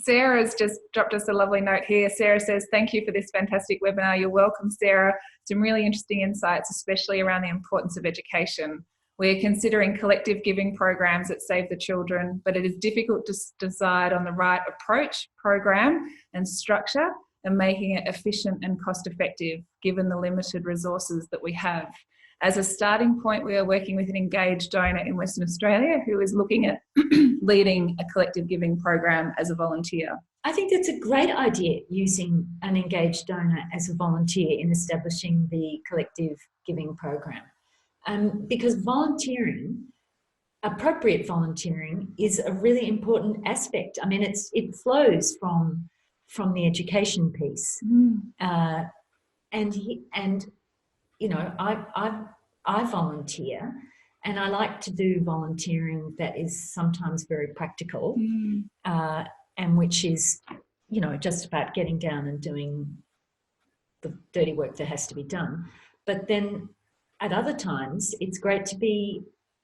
Sarah's just dropped us a lovely note here. Sarah says, thank you for this fantastic webinar. You're welcome, Sarah. Some really interesting insights, especially around the importance of education. We're considering collective giving programs that save the children, but it is difficult to decide on the right approach, program and structure, and making it efficient and cost effective given the limited resources that we have. As a starting point, we are working with an engaged donor in Western Australia who is looking at leading a collective giving program as a volunteer. I think that's a great idea, using an engaged donor as a volunteer in establishing the collective giving program. Because volunteering, appropriate volunteering, is a really important aspect. I mean, it flows from the education piece. And you know, I volunteer, and I like to do volunteering that is sometimes very practical, and which is, you know, just about getting down and doing the dirty work that has to be done. But then at other times, it's great to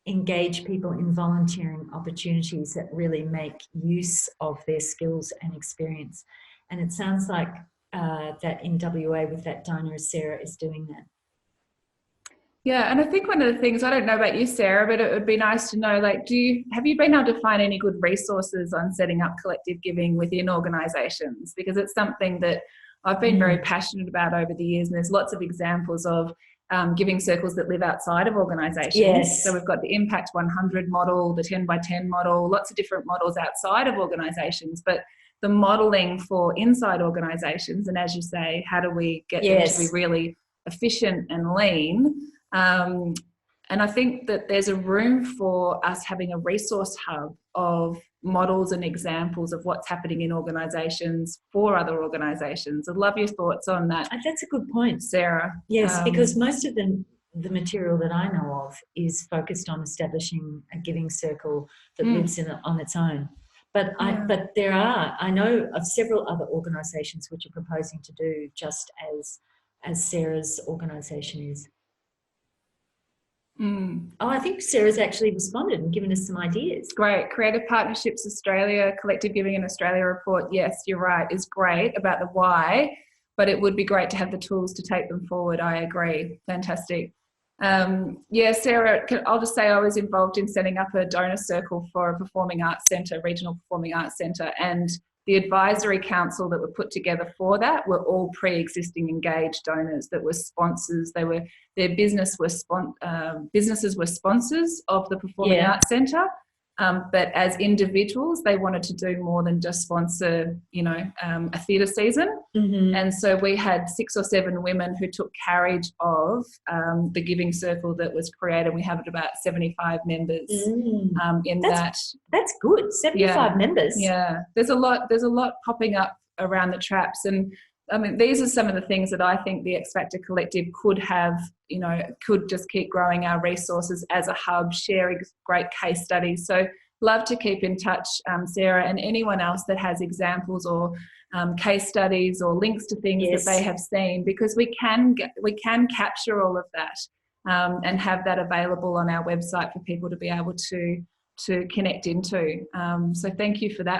engage people in volunteering opportunities that really make use of their skills and experience. And it sounds like that in WA with that donor, Sarah is doing that. Yeah, and I think one of the things, I don't know about you, Sarah, but it would be nice to know, like, have you been able to find any good resources on setting up collective giving within organisations? Because it's something that I've been very passionate about over the years, and there's lots of examples of giving circles that live outside of organisations. Yes. So we've got the Impact 100 model, the 10 by 10 model, lots of different models outside of organisations, but the modelling for inside organisations, and as you say, how do we get them to be really efficient and lean? And I think that there's a room for us having a resource hub of models and examples of what's happening in organisations for other organisations. I'd love your thoughts on that. That's a good point, Sarah. Yes, because most of the material that I know of is focused on establishing a giving circle that lives on its own. But I know of several other organisations which are proposing to do just as Sarah's organisation is. Oh, I think Sarah's actually responded and given us some ideas. Great. Creative Partnerships Australia, Collective Giving in Australia report, yes, you're right, is great about the why, but it would be great to have the tools to take them forward. I agree. Fantastic. Yeah, Sarah, I'll just say I was involved in setting up a donor circle for a performing arts centre, regional performing arts centre, and the advisory council that were put together for that were all pre-existing engaged donors that were sponsors. Their businesses were sponsors of the Performing Arts Centre, but as individuals, they wanted to do more than just sponsor, a theatre season. And so we had 6 or 7 women who took carriage of the giving circle that was created. We have about 75 members That's good. 75 members. Yeah, there's a lot popping up around the traps, and I mean, these are some of the things that I think the X Factor Collective could have, could just keep growing our resources as a hub, sharing great case studies. So love to keep in touch, Sarah, and anyone else that has examples or case studies or links to things that they have seen, because we can capture all of that and have that available on our website for people to be able to connect into. So thank you for that.